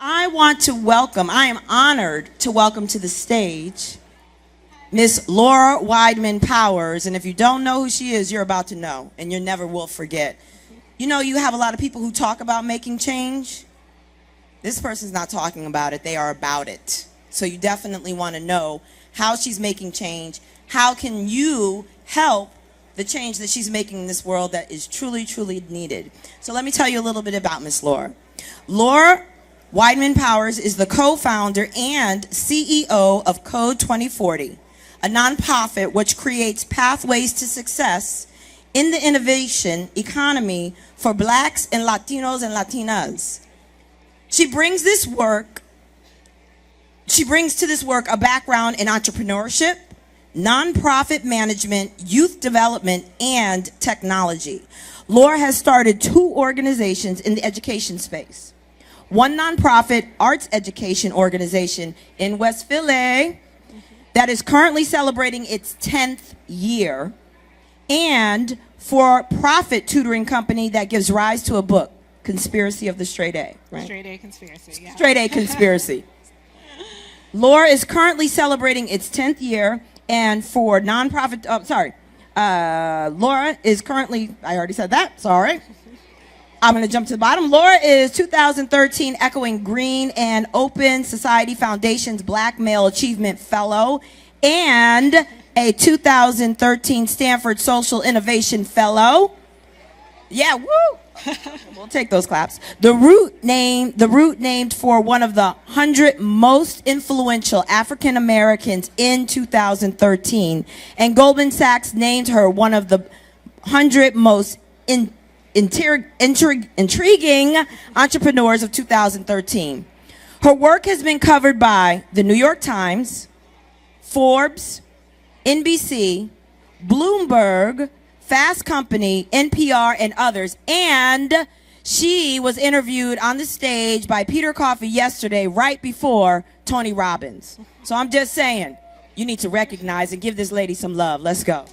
I am honored to welcome to the stage Miss Laura Weidman Powers. And if you don't know who she is, you're about to know, and you never will forget. You know, you have a lot of people who talk about making change. This person's not talking about it, they are about it. So you definitely want to know how she's making change. How can you help the change that she's making in this world that is truly, truly needed? So let me tell you a little bit about Miss Laura. Laura Weidman Powers is the co-founder and CEO of CODE2040, a nonprofit which creates pathways to success in the innovation economy for Blacks and Latinos and Latinas. She brings to this work a background in entrepreneurship, nonprofit management, youth development, and technology. Laura has started 2 organizations in the education space. One nonprofit arts education organization in West Philly that is currently celebrating its 10th year, and for-profit tutoring company that gives rise to a book, Conspiracy of the Straight A. Right? Straight A Conspiracy, yeah. Straight A Conspiracy. Laura is currently celebrating its 10th year, and for nonprofit, Laura is currently, I already said that, sorry. I'm going to jump to the bottom. Laura is 2013 Echoing Green and Open Society Foundation's Black Male Achievement Fellow and a 2013 Stanford Social Innovation Fellow. Yeah, woo! We'll take those claps. The root named for one of the 100 most influential African Americans in 2013, and Goldman Sachs named her one of the 100 most intriguing entrepreneurs of 2013. Her work has been covered by the New York Times, Forbes, NBC, Bloomberg, Fast Company, NPR, and others. And she was interviewed on the stage by Peter Coffey yesterday, right before Tony Robbins. So I'm just saying, you need to recognize and give this lady some love. Let's go.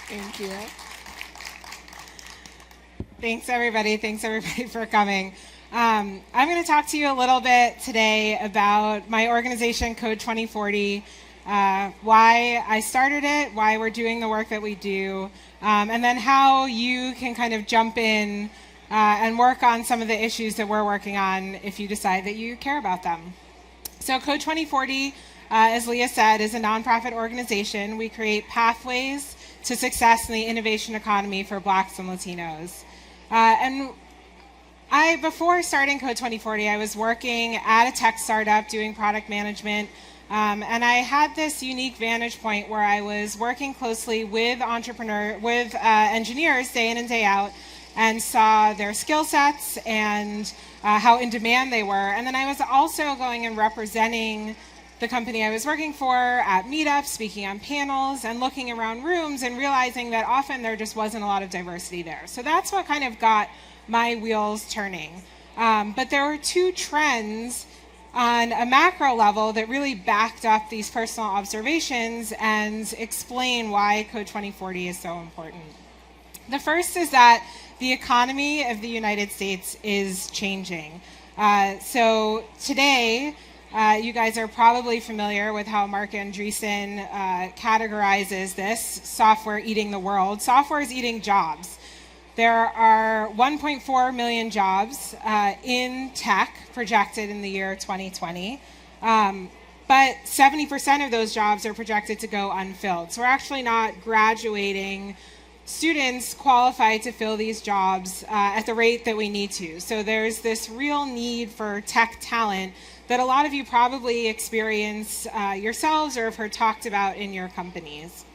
Thank you. Thanks, everybody for coming. I'm going to talk to you a little bit today about my organization, CODE2040, why I started it, why we're doing the work that we do, and then how you can kind of jump in and work on some of the issues that we're working on if you decide that you care about them. So CODE2040, as Leah said, is a nonprofit organization. We create pathways to success in the innovation economy for Blacks and Latinos. Before starting CODE2040, I was working at a tech startup doing product management, and I had this unique vantage point where I was working closely with engineers day in and day out, and saw their skill sets and how in demand they were. And then I was also going and representing the company I was working for at meetups, speaking on panels, and looking around rooms and realizing that often there just wasn't a lot of diversity there. So that's what kind of got my wheels turning. But there were 2 trends on a macro level that really backed up these personal observations and explain why CODE2040 is so important. The first is that the economy of the United States is changing. So today, you guys are probably familiar with how Mark Andreessen categorizes this, software eating the world. Software is eating jobs. There are 1.4 million jobs in tech projected in the year 2020, but 70% of those jobs are projected to go unfilled. So we're actually not graduating students qualified to fill these jobs at the rate that we need to. So there's this real need for tech talent that a lot of you probably experience yourselves or have heard talked about in your companies.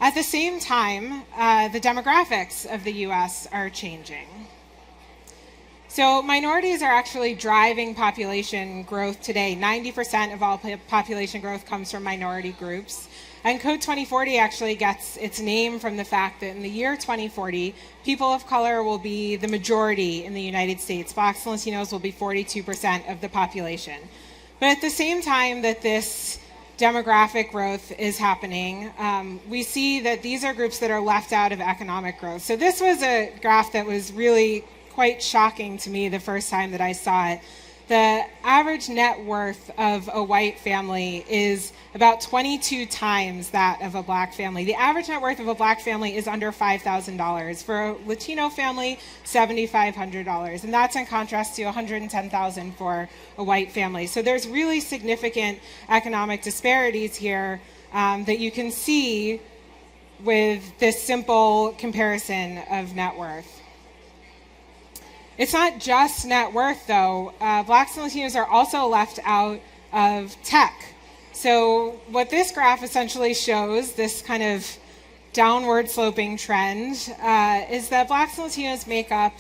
At the same time, the demographics of the US are changing. So minorities are actually driving population growth today. 90% of all population growth comes from minority groups. And CODE2040 actually gets its name from the fact that in the year 2040, people of color will be the majority in the United States. Blacks and Latinos will be 42% of the population. But at the same time that this demographic growth is happening, we see that these are groups that are left out of economic growth. So this was a graph that was really quite shocking to me the first time that I saw it. The average net worth of a white family is about 22 times that of a black family. The average net worth of a black family is under $5,000. For a Latino family, $7,500. And that's in contrast to $110,000 for a white family. So there's really significant economic disparities here that you can see with this simple comparison of net worth. It's not just net worth, though. Blacks and Latinos are also left out of tech. So what this graph essentially shows, this kind of downward sloping trend, is that Blacks and Latinos make up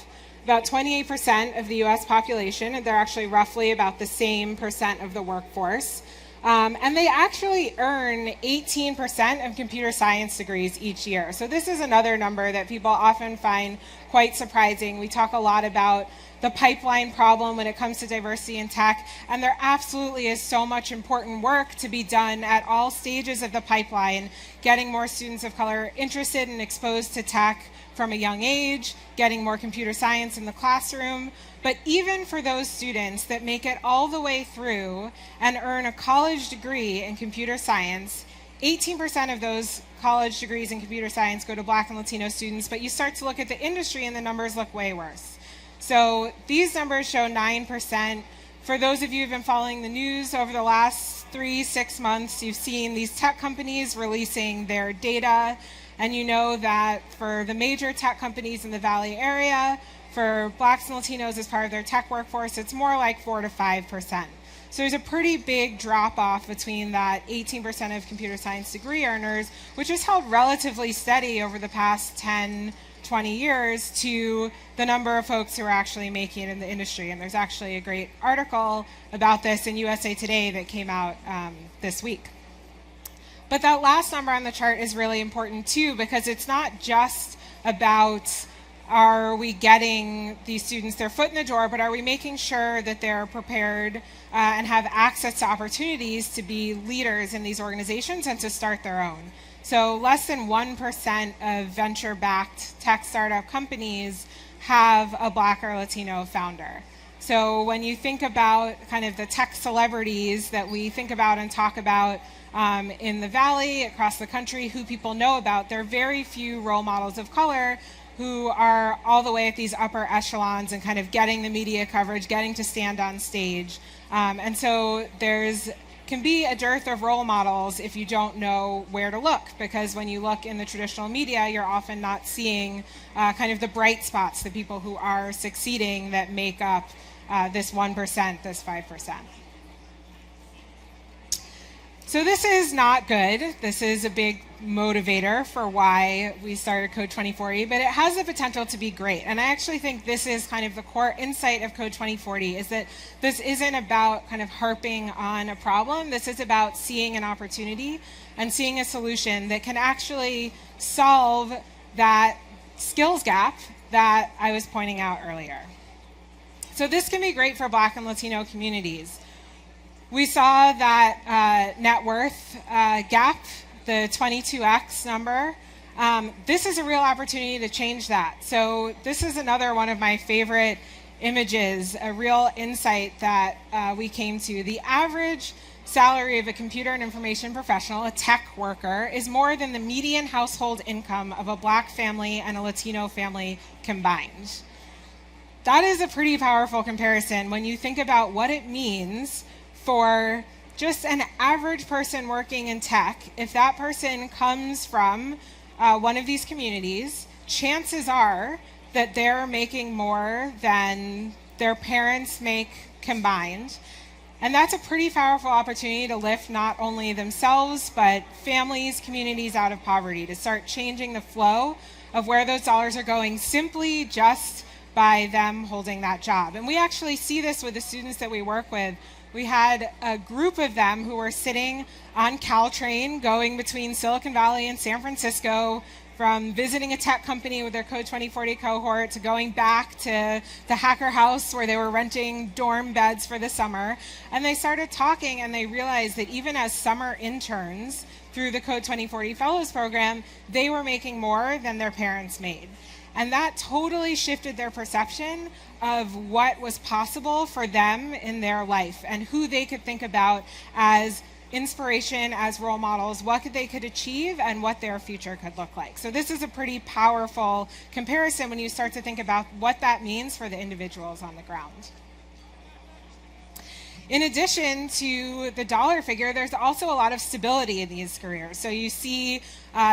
about 28% of the US population, and they're actually roughly about the same percent of the workforce. And they actually earn 18% of computer science degrees each year. So this is another number that people often find quite surprising. We talk a lot about the pipeline problem when it comes to diversity in tech, and there absolutely is so much important work to be done at all stages of the pipeline, getting more students of color interested and exposed to tech from a young age, getting more computer science in the classroom. But even for those students that make it all the way through and earn a college degree in computer science, 18% of those college degrees in computer science go to Black and Latino students, but you start to look at the industry and the numbers look way worse. So these numbers show 9%. For those of you who've been following the news over the last 3-6 months, you've seen these tech companies releasing their data, and you know that for the major tech companies in the Valley area, for Blacks and Latinos as part of their tech workforce, it's more like 4 to 5%. So there's a pretty big drop off between that 18% of computer science degree earners, which has held relatively steady over the past 10, 20 years, to the number of folks who are actually making it in the industry. And there's actually a great article about this in USA Today that came out this week. But that last number on the chart is really important too, because it's not just about are we getting these students their foot in the door, but are we making sure that they're prepared and have access to opportunities to be leaders in these organizations and to start their own. So less than 1% of venture-backed tech startup companies have a Black or Latino founder. So when you think about kind of the tech celebrities that we think about and talk about in the Valley, across the country, who people know about, there are very few role models of color who are all the way at these upper echelons and kind of getting the media coverage, getting to stand on stage. And so can be a dearth of role models if you don't know where to look, because when you look in the traditional media, you're often not seeing kind of the bright spots, the people who are succeeding that make up this 1%, this 5%. So this is not good. This is a big motivator for why we started CODE2040, but it has the potential to be great. And I actually think this is kind of the core insight of CODE2040, is that this isn't about kind of harping on a problem. This is about seeing an opportunity and seeing a solution that can actually solve that skills gap that I was pointing out earlier. So this can be great for Black and Latino communities. We saw that net worth gap, the 22x number. This is a real opportunity to change that. So this is another one of my favorite images, a real insight that we came to. The average salary of a computer and information professional, a tech worker, is more than the median household income of a Black family and a Latino family combined. That is a pretty powerful comparison when you think about what it means for just an average person working in tech. If that person comes from one of these communities, chances are that they're making more than their parents make combined. And that's a pretty powerful opportunity to lift not only themselves, but families, communities out of poverty, to start changing the flow of where those dollars are going simply just by them holding that job. And we actually see this with the students that we work with. We had a group of them who were sitting on Caltrain going between Silicon Valley and San Francisco, from visiting a tech company with their CODE2040 cohort to going back to the hacker house where they were renting dorm beds for the summer. And they started talking, and they realized that even as summer interns through the CODE2040 Fellows Program, they were making more than their parents made. And that totally shifted their perception of what was possible for them in their life and who they could think about as inspiration, as role models, what they could achieve and what their future could look like. So this is a pretty powerful comparison when you start to think about what that means for the individuals on the ground. In addition to the dollar figure, there's also a lot of stability in these careers. So you see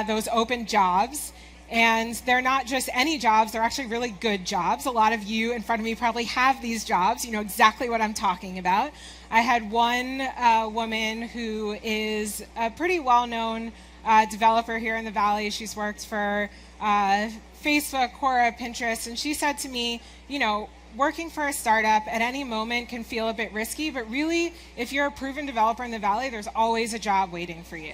those open jobs, and they're not just any jobs, they're actually really good jobs. A lot of you in front of me probably have these jobs. You know exactly what I'm talking about. I had one woman who is a pretty well-known developer here in the Valley. She's worked for Facebook, Quora, Pinterest, and she said to me, you know, working for a startup at any moment can feel a bit risky, but really, if you're a proven developer in the Valley, there's always a job waiting for you.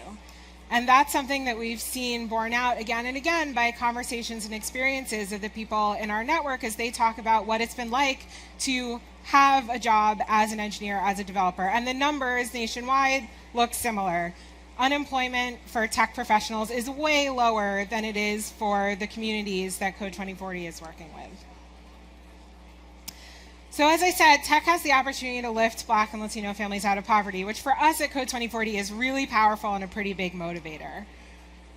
And that's something that we've seen borne out again and again by conversations and experiences of the people in our network as they talk about what it's been like to have a job as an engineer, as a developer. And the numbers nationwide look similar. Unemployment for tech professionals is way lower than it is for the communities that CODE2040 is working with. So as I said, tech has the opportunity to lift Black and Latino families out of poverty, which for us at CODE2040 is really powerful and a pretty big motivator.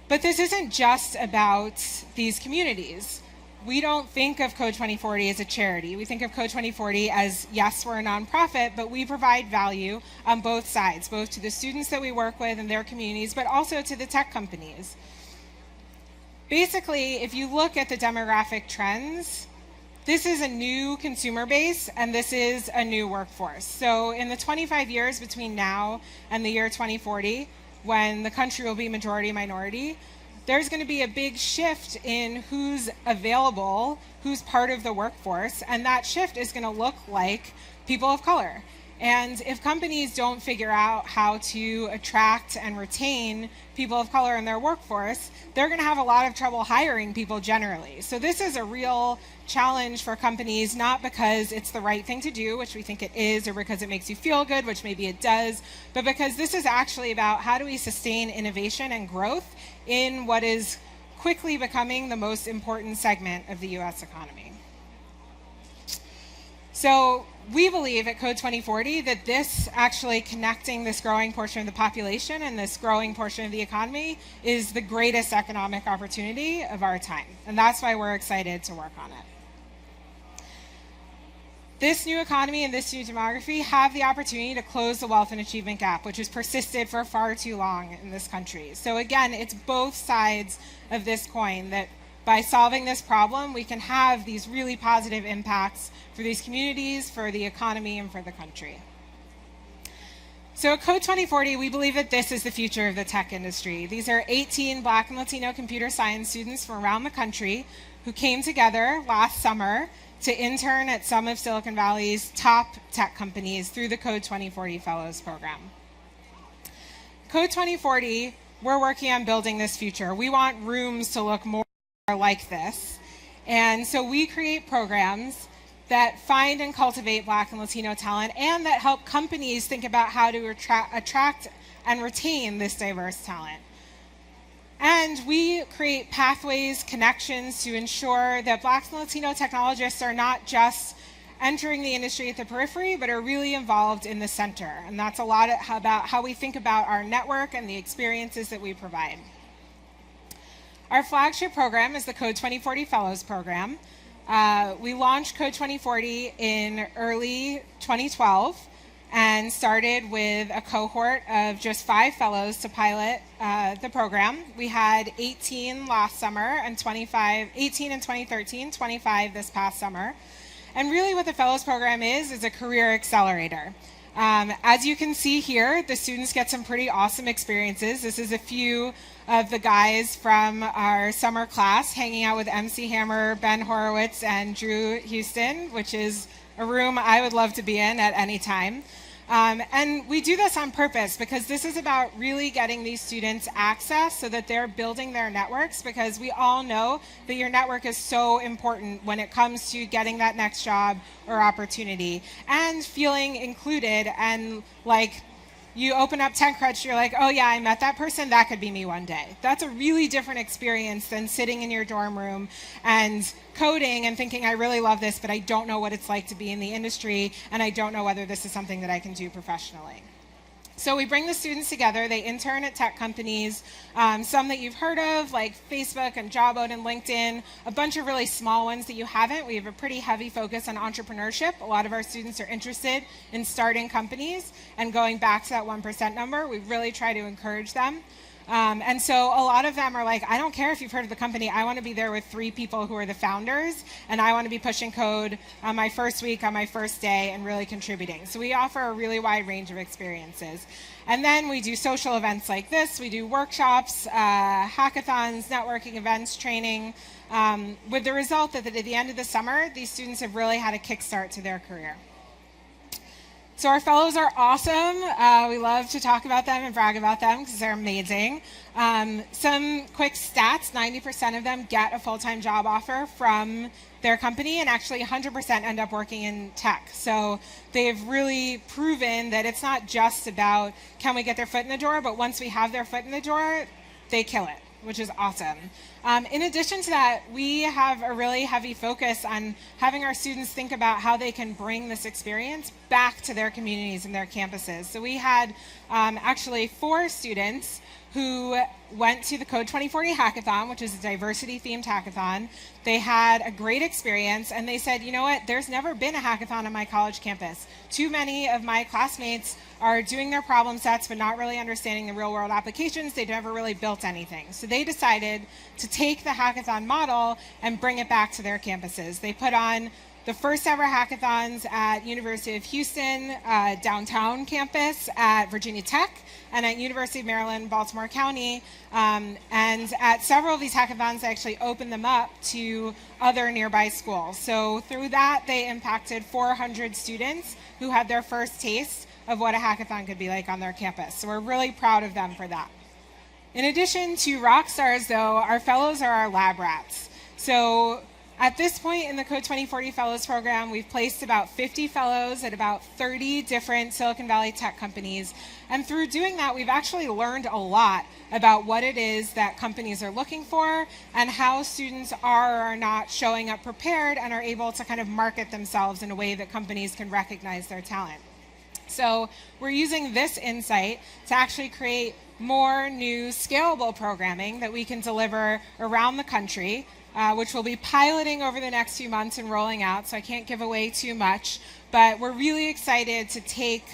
But this isn't just about these communities. We don't think of CODE2040 as a charity. We think of CODE2040 as, yes, we're a nonprofit, but we provide value on both sides, both to the students that we work with and their communities, but also to the tech companies. Basically, if you look at the demographic trends, this is a new consumer base, and this is a new workforce. So in the 25 years between now and the year 2040, when the country will be majority minority, there's going to be a big shift in who's available, who's part of the workforce, and that shift is going to look like people of color. And if companies don't figure out how to attract and retain people of color in their workforce, they're going to have a lot of trouble hiring people generally. So this is a real challenge for companies, not because it's the right thing to do, which we think it is, or because it makes you feel good, which maybe it does, but because this is actually about how do we sustain innovation and growth in what is quickly becoming the most important segment of the US economy. So we believe at CODE2040 that this actually connecting this growing portion of the population and this growing portion of the economy is the greatest economic opportunity of our time. And that's why we're excited to work on it. This new economy and this new demography have the opportunity to close the wealth and achievement gap, which has persisted for far too long in this country. So again, it's both sides of this coin that by solving this problem, we can have these really positive impacts for these communities, for the economy, and for the country. So at CODE2040, we believe that this is the future of the tech industry. These are 18 Black and Latino computer science students from around the country who came together last summer to intern at some of Silicon Valley's top tech companies through the CODE2040 Fellows Program. CODE2040, we're working on building this future. We want rooms to look more like this. And so we create programs that find and cultivate Black and Latino talent and that help companies think about how to attract and retain this diverse talent. And we create pathways, connections to ensure that Black and Latino technologists are not just entering the industry at the periphery, but are really involved in the center. And that's a lot about how we think about our network and the experiences that we provide. Our flagship program is the CODE2040 Fellows Program. We launched CODE2040 in early 2012 and started with a cohort of just 5 fellows to pilot the program. We had 18 last summer and 18 in 2013, 25 this past summer. And really what the Fellows Program is a career accelerator. As you can see here, the students get some pretty awesome experiences. This is a few of the guys from our summer class hanging out with MC Hammer, Ben Horowitz, and Drew Houston, which is a room I would love to be in at any time. And we do this on purpose because this is about really getting these students access so that they're building their networks, because we all know that your network is so important when it comes to getting that next job or opportunity and feeling included and like you open up TechCrunch, you're like, oh yeah, I met that person, that could be me one day. That's a really different experience than sitting in your dorm room and coding and thinking, I really love this, but I don't know what it's like to be in the industry, and I don't know whether this is something that I can do professionally. So we bring the students together. They intern at tech companies, some that you've heard of, like Facebook and Jobboat and LinkedIn, a bunch of really small ones that you haven't. We have a pretty heavy focus on entrepreneurship. A lot of our students are interested in starting companies and going back to that 1% number. We really try to encourage them. And so a lot of them are like, I don't care if you've heard of the company, I want to be there with 3 people who are the founders, and I want to be pushing code on my first week, on my first day, and really contributing. So we offer a really wide range of experiences. And then we do social events like this, we do workshops, hackathons, networking events, training, with the result that at the end of the summer, these students have really had a kickstart to their career. So our fellows are awesome. We love to talk about them and brag about them because they're amazing. Some quick stats, 90% of them get a full-time job offer from their company, and actually 100% end up working in tech. So they've really proven that it's not just about can we get their foot in the door, but once we have their foot in the door, they kill it, which is awesome. In addition to that, we have a really heavy focus on having our students think about how they can bring this experience back to their communities and their campuses. So we had actually 4 students who went to the CODE2040 hackathon, which is a diversity-themed hackathon. They had a great experience, and they said, you know what, there's never been a hackathon on my college campus. Too many of my classmates are doing their problem sets but not really understanding the real-world applications. They've never really built anything. So they decided to take the hackathon model and bring it back to their campuses. They put on the first ever hackathons at University of Houston downtown campus, at Virginia Tech, and at University of Maryland, Baltimore County. And at several of these hackathons, they actually opened them up to other nearby schools. So through that, they impacted 400 students who had their first taste of what a hackathon could be like on their campus. So we're really proud of them for that. In addition to rockstars, though, our fellows are our lab rats. So at this point in the CODE2040 Fellows Program, we've placed about 50 fellows at about 30 different Silicon Valley tech companies. And through doing that, we've actually learned a lot about what it is that companies are looking for and how students are or are not showing up prepared and are able to kind of market themselves in a way that companies can recognize their talent. So we're using this insight to actually create more new scalable programming that we can deliver around the country, which we'll be piloting over the next few months and rolling out, so I can't give away too much. But we're really excited to take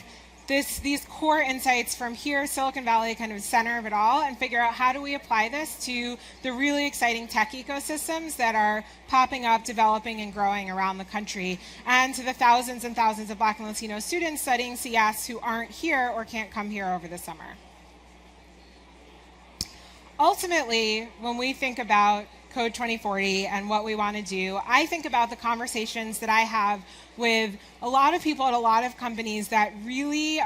these core insights from here, Silicon Valley, kind of center of it all, and figure out how do we apply this to the really exciting tech ecosystems that are popping up, developing, and growing around the country, and to the thousands and thousands of Black and Latino students studying CS who aren't here or can't come here over the summer. Ultimately, when we think about CODE2040 and what we want to do, I think about the conversations that I have with a lot of people at a lot of companies that really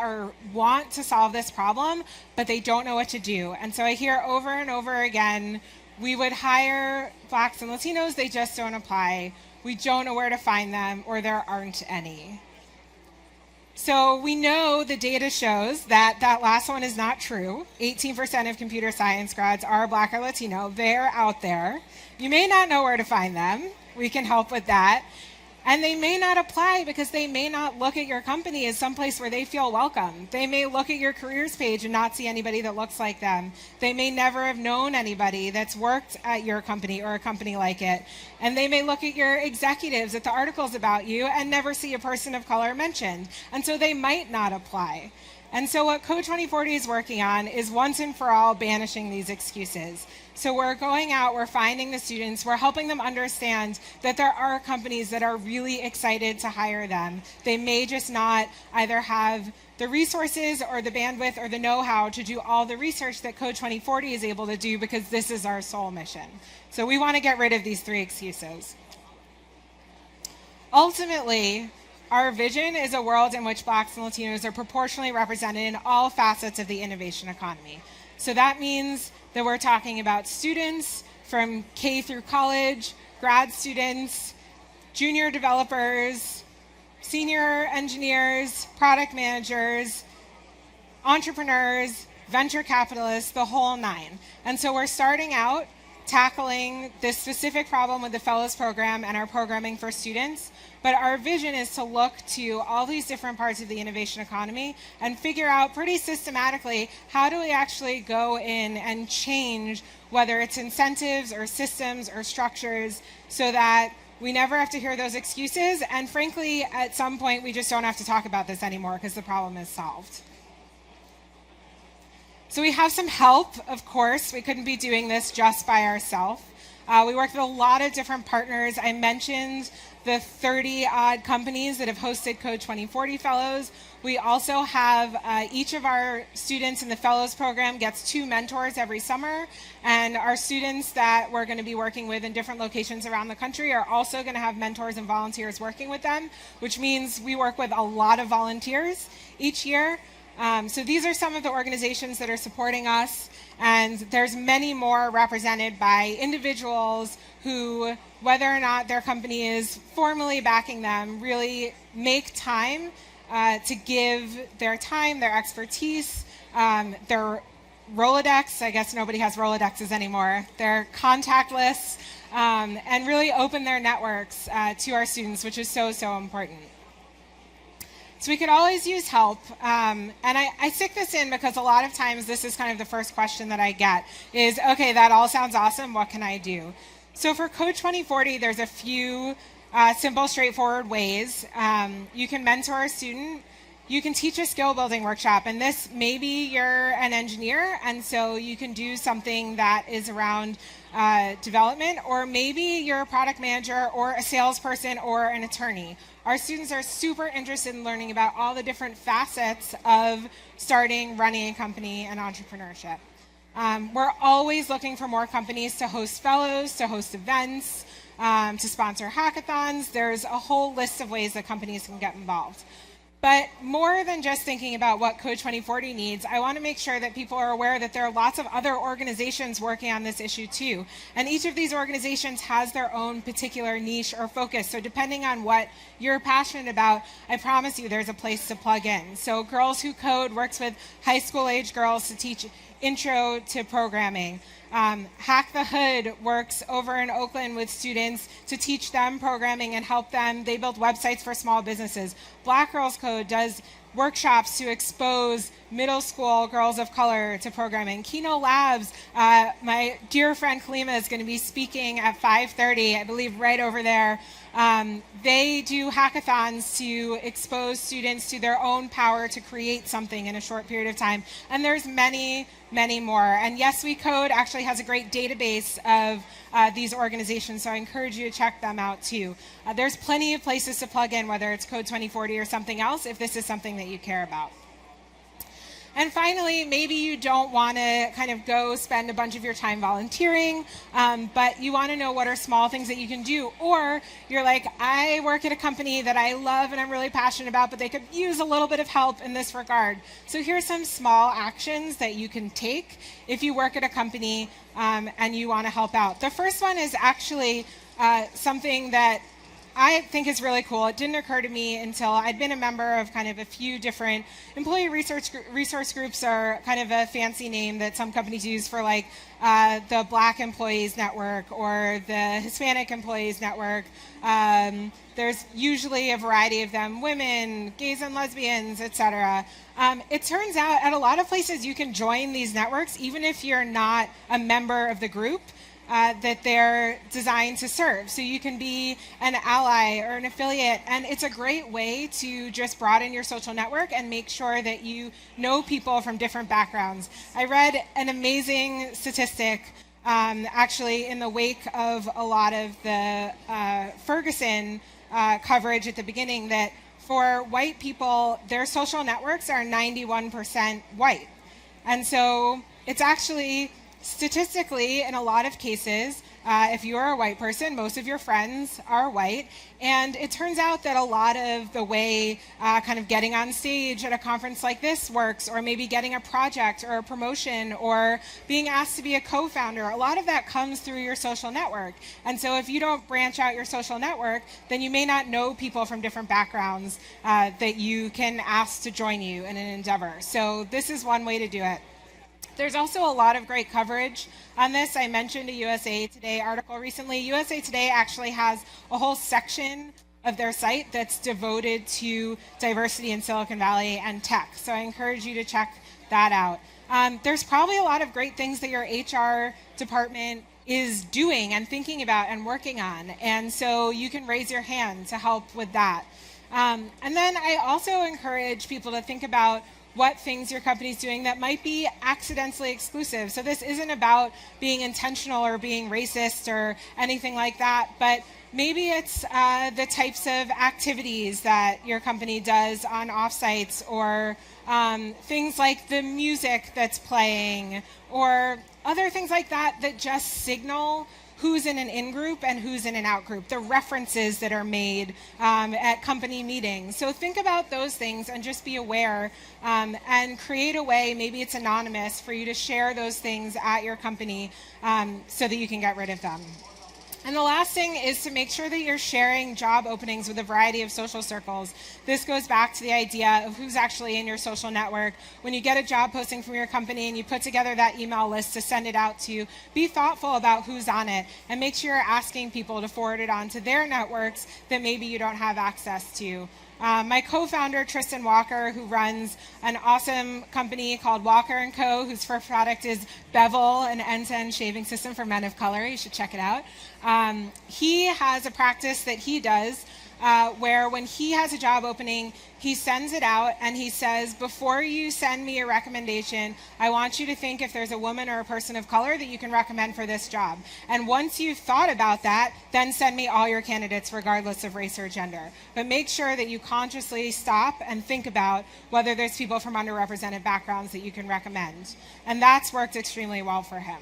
want to solve this problem, but they don't know what to do. And so I hear over and over again, we would hire Blacks and Latinos, they just don't apply. We don't know where to find them, or there aren't any. So we know the data shows that that last one is not true. 18% of computer science grads are Black or Latino. They're out there. You may not know where to find them. We can help with that. And they may not apply because they may not look at your company as someplace where they feel welcome. They may look at your careers page and not see anybody that looks like them. They may never have known anybody that's worked at your company or a company like it. And they may look at your executives, at the articles about you, and never see a person of color mentioned. And so they might not apply. And so what CODE2040 is working on is once and for all banishing these excuses. So we're going out, we're finding the students, we're helping them understand that there are companies that are really excited to hire them. They may just not either have the resources or the bandwidth or the know-how to do all the research that CODE2040 is able to do, because this is our sole mission. So we want to get rid of these 3 excuses. Ultimately, our vision is a world in which Blacks and Latinos are proportionally represented in all facets of the innovation economy. So that means that we're talking about students from K through college, grad students, junior developers, senior engineers, product managers, entrepreneurs, venture capitalists, the whole nine. And so we're starting out tackling this specific problem with the Fellows Program and our programming for students. But our vision is to look to all these different parts of the innovation economy and figure out pretty systematically how do we actually go in and change, whether it's incentives or systems or structures, so that we never have to hear those excuses. And frankly, at some point, we just don't have to talk about this anymore because the problem is solved. So we have some help, of course. We couldn't be doing this just by ourselves. We work with a lot of different partners. I mentioned the 30-odd companies that have hosted CODE2040 Fellows. We also have each of our students in the Fellows Program gets 2 mentors every summer, and our students that we're going to be working with in different locations around the country are also going to have mentors and volunteers working with them, which means we work with a lot of volunteers each year. So these are some of the organizations that are supporting us, and there's many more represented by individuals who, whether or not their company is formally backing them, really make time to give their time, their expertise, their Rolodex. I guess nobody has Rolodexes anymore. Their contact lists, and really open their networks to our students, which is so, so important. So we could always use help, and I stick this in because a lot of times this is kind of the first question that I get is, okay, that all sounds awesome, what can I do? So for CODE2040, there's a few simple, straightforward ways. You can mentor a student, you can teach a skill building workshop, and this, maybe you're an engineer, and so you can do something that is around development, or maybe you're a product manager or a salesperson or an attorney. Our students are super interested in learning about all the different facets of starting, running a company, and entrepreneurship. We're always looking for more companies to host fellows, to host events, to sponsor hackathons. There's a whole list of ways that companies can get involved. But more than just thinking about what CODE2040 needs, I want to make sure that people are aware that there are lots of other organizations working on this issue too. And each of these organizations has their own particular niche or focus. So depending on what you're passionate about, I promise you there's a place to plug in. So Girls Who Code works with high school age girls to teach intro to programming. Hack the Hood works over in Oakland with students to teach them programming and help them. They build websites for small businesses. Black Girls Code does workshops to expose middle school girls of color to programming. Kino Labs, my dear friend Kalima is going to be speaking at 5:30, I believe right over there. They do hackathons to expose students to their own power to create something in a short period of time. And there's many, many more. And Yes We Code actually has a great database of these organizations, so I encourage you to check them out too. There's plenty of places to plug in, whether it's CODE2040 or something else, if this is something that you care about. And finally, maybe you don't want to kind of go spend a bunch of your time volunteering, but you want to know what are small things that you can do. Or you're like, I work at a company that I love and I'm really passionate about, but they could use a little bit of help in this regard. So here's some small actions that you can take if you work at a company and you want to help out. The first one is actually something that I think is really cool. It didn't occur to me until I'd been a member of kind of a few different employee resource groups, are kind of a fancy name that some companies use for, like the Black Employees Network or the Hispanic Employees Network. There's usually a variety of them, women, gays and lesbians, etc. It turns out at a lot of places you can join these networks even if you're not a member of the group that they're designed to serve. So you can be an ally or an affiliate, and it's a great way to just broaden your social network and make sure that you know people from different backgrounds. I read an amazing statistic actually in the wake of a lot of the Ferguson coverage at the beginning, that for white people, their social networks are 91% white. And so it's actually statistically, in a lot of cases, If you're a white person, most of your friends are white. And it turns out that a lot of the way kind of getting on stage at a conference like this works, or maybe getting a project or a promotion or being asked to be a co-founder, a lot of that comes through your social network. And so if you don't branch out your social network, then you may not know people from different backgrounds that you can ask to join you in an endeavor. So this is one way to do it. There's also a lot of great coverage on this. I mentioned a USA Today article recently. USA Today actually has a whole section of their site that's devoted to diversity in Silicon Valley and tech. So I encourage you to check that out. There's probably a lot of great things that your HR department is doing and thinking about and working on. And so you can raise your hand to help with that. And then I also encourage people to think about what things your company's doing that might be accidentally exclusive. So this isn't about being intentional or being racist or anything like that, but maybe it's the types of activities that your company does on offsites, or things like the music that's playing, or other things like that that just signal who's in an in-group and who's in an out-group, the references that are made at company meetings. So think about those things and just be aware and create a way, maybe it's anonymous, for you to share those things at your company so that you can get rid of them. And the last thing is to make sure that you're sharing job openings with a variety of social circles. This goes back to the idea of who's actually in your social network. When you get a job posting from your company and you put together that email list to send it out to, be thoughtful about who's on it and make sure you're asking people to forward it on to their networks that maybe you don't have access to. My co-founder, Tristan Walker, who runs an awesome company called Walker & Co., whose first product is Bevel, an end-to-end shaving system for men of color. You should check it out. He has a practice that he does where when he has a job opening, he sends it out and he says, before you send me a recommendation, I want you to think if there's a woman or a person of color that you can recommend for this job. And once you've thought about that, then send me all your candidates regardless of race or gender. But make sure that you consciously stop and think about whether there's people from underrepresented backgrounds that you can recommend. And that's worked extremely well for him.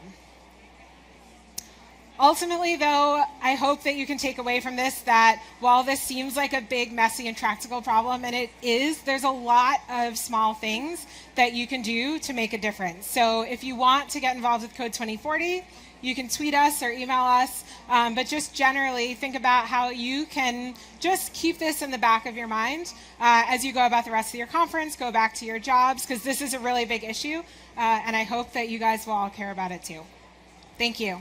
Ultimately, though, I hope that you can take away from this that while this seems like a big, messy, and tractable problem, and it is, there's a lot of small things that you can do to make a difference. So if you want to get involved with CODE2040, you can tweet us or email us, but just generally think about how you can just keep this in the back of your mind as you go about the rest of your conference, go back to your jobs, because this is a really big issue, and I hope that you guys will all care about it too. Thank you.